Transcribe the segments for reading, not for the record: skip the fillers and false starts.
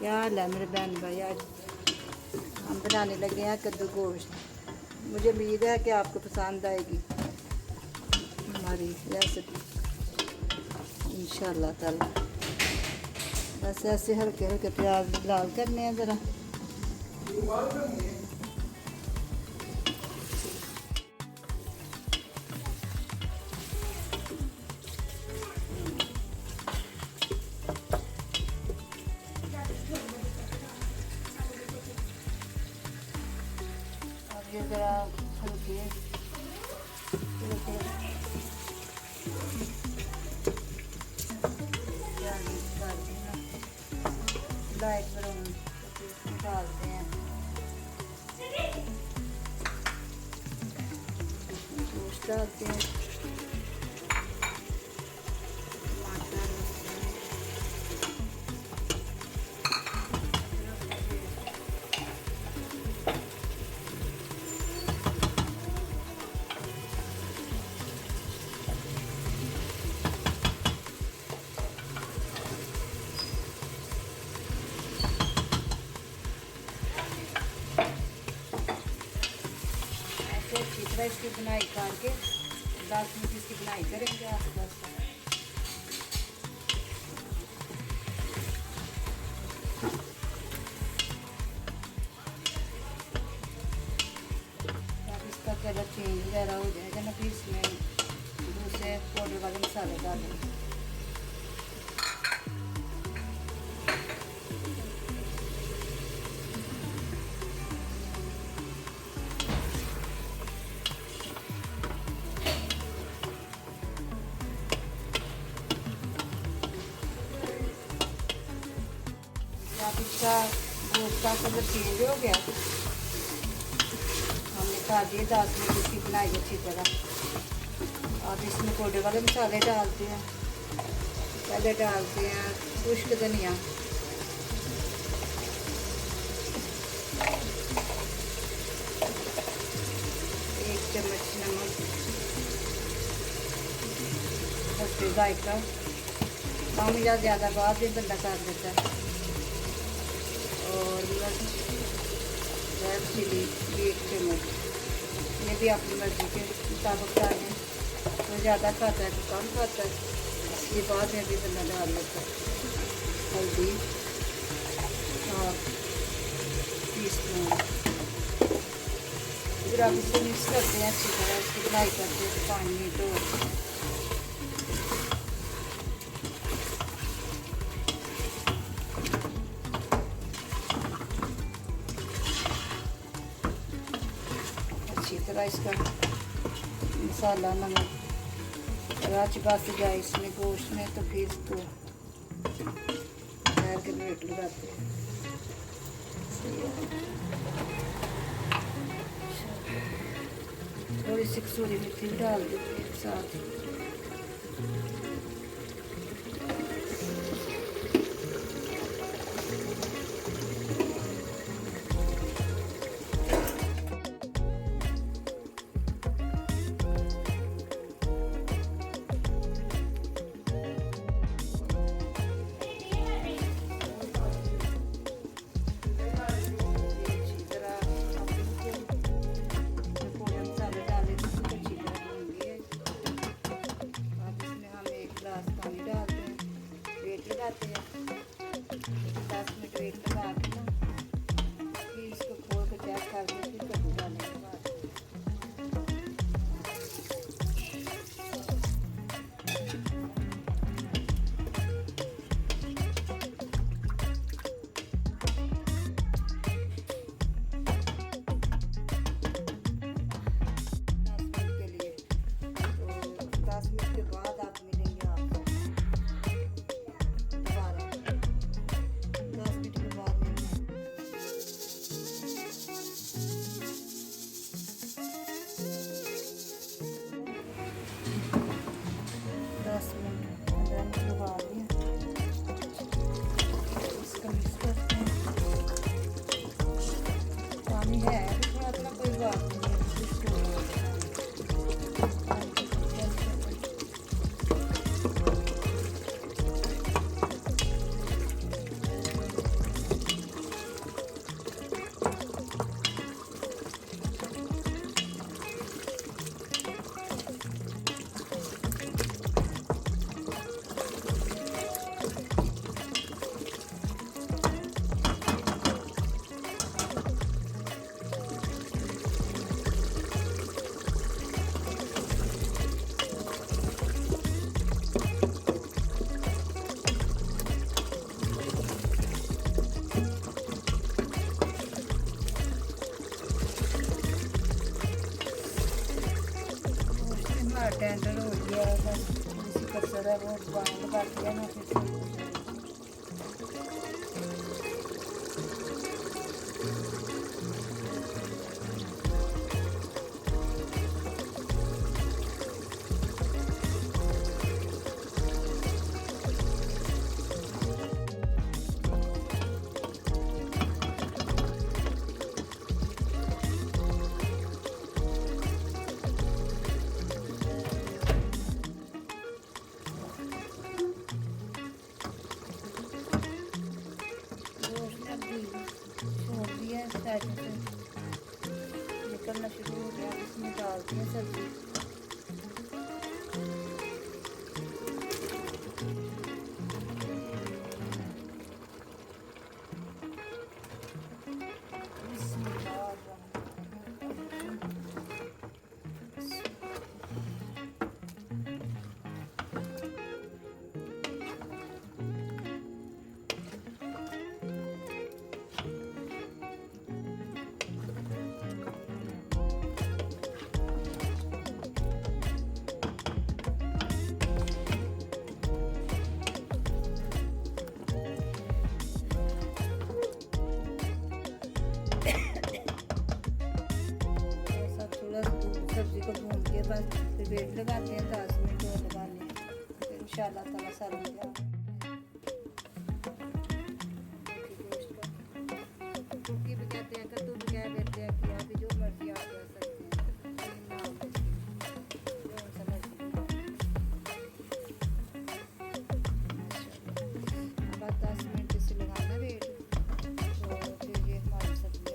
क्या हाल है मेरे बहन भाई। आज हम बनाने लगे हैं कद्दू गोश्त। मुझे उम्मीद है कि आपको पसंद आएगी हमारी रेसिपी इंशाल्लाह ताला। बस ऐसे हल्के हल्के प्याज लाल करने हैं ज़रा। ये ज़रा हल्के लाइट ब्राउन डालते हैं। गोश्त डालते हैं, टमाटर, अच्छी तरह इसकी बुनाई करके 10 मिनट इसकी बुनाई करेंगे आस-पास। अब इसका कलर चेंज वगैरह हो जाएगा ना, फिर इसमें दूसरे पाउडर वाले मसाले डालेंगे। अब इसका गोश्त का कलर चेंज हो गया, हमने डाल दिए 10 मिनट इसकी बनाई अच्छी तरह। अब इसमें पाउडर वाले मसाले डालते हैं। पहले डालते हैं खुश्क धनिया, एक चम्मच नमक, हल्दी जायका, कम या ज़्यादा बाद भी बंदा कर देता है। और मिर्च, रेड चिली 1 चम्मच, ये भी अपनी मर्ज़ी के मुताबिक डालें। तो ज़्यादा खाता है तो कम खाता है, इसके बाद में भी बंदा डाल लेता है। हल्दी 1/2 टीस्पून। फिर आप इसे मिक्स करते हैं अच्छी तरह, इसकी बुनाई करते हैं 5 मिनट और। अच्छी तरह इसका मसाला नमक रच बस जाए इसमें गोश्त में, तो फिर इसको पैर के प्लेट लगाते हैं। थोड़ी सी कसूरी मेथी भी डाल देते हैं साथ। टेंडर हो गया है, बस इसी कसर है वो बंद कर दिया ना फिर सब कुछ है। गोश्त ने अभी छोड़ दिया है साइड से निकलना शुरू हो गया, इसमें डालती हैं सब्जी। सब्जी को भून के बस फिर वेट लगाते हैं 10 मिनट और लगाने हैं, फिर इंशाल्लाह ताला साल हो जाए। कुकी भी कहते हैं, कद्दू भी कह देते हैं कि अभी जो मर्जी आप कह सकते हैं, जो समझ अब 10 मिनट से लगाना वेट, तो फिर ये हमारी सब्जी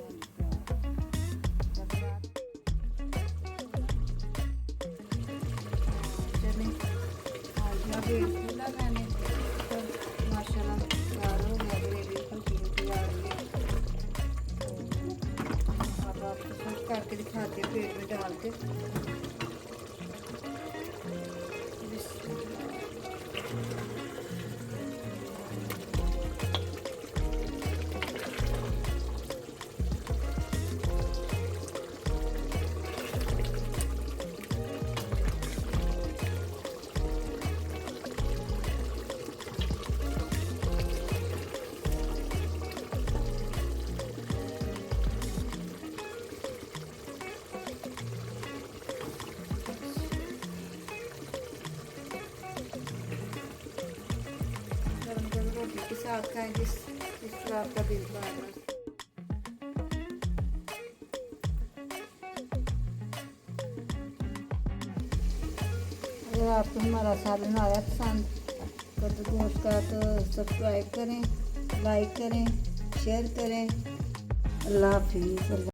वेट खुला मैंने तो माशाल्लाह तैयार हो गया, ग्रेवी हल्की हल्की आ रही है। तो अब आपको सर्व करके दिखाते हैं प्लेट में डाल के। रोटी के साथ खाएं जिस तरह आपका दिल कर रहा है। अगर आपको हमारा सालन आया पसंद कद्दू गोश्त का तो सब्सक्राइब करें, लाइक करें, शेयर करें। अल्लाह हाफिज़।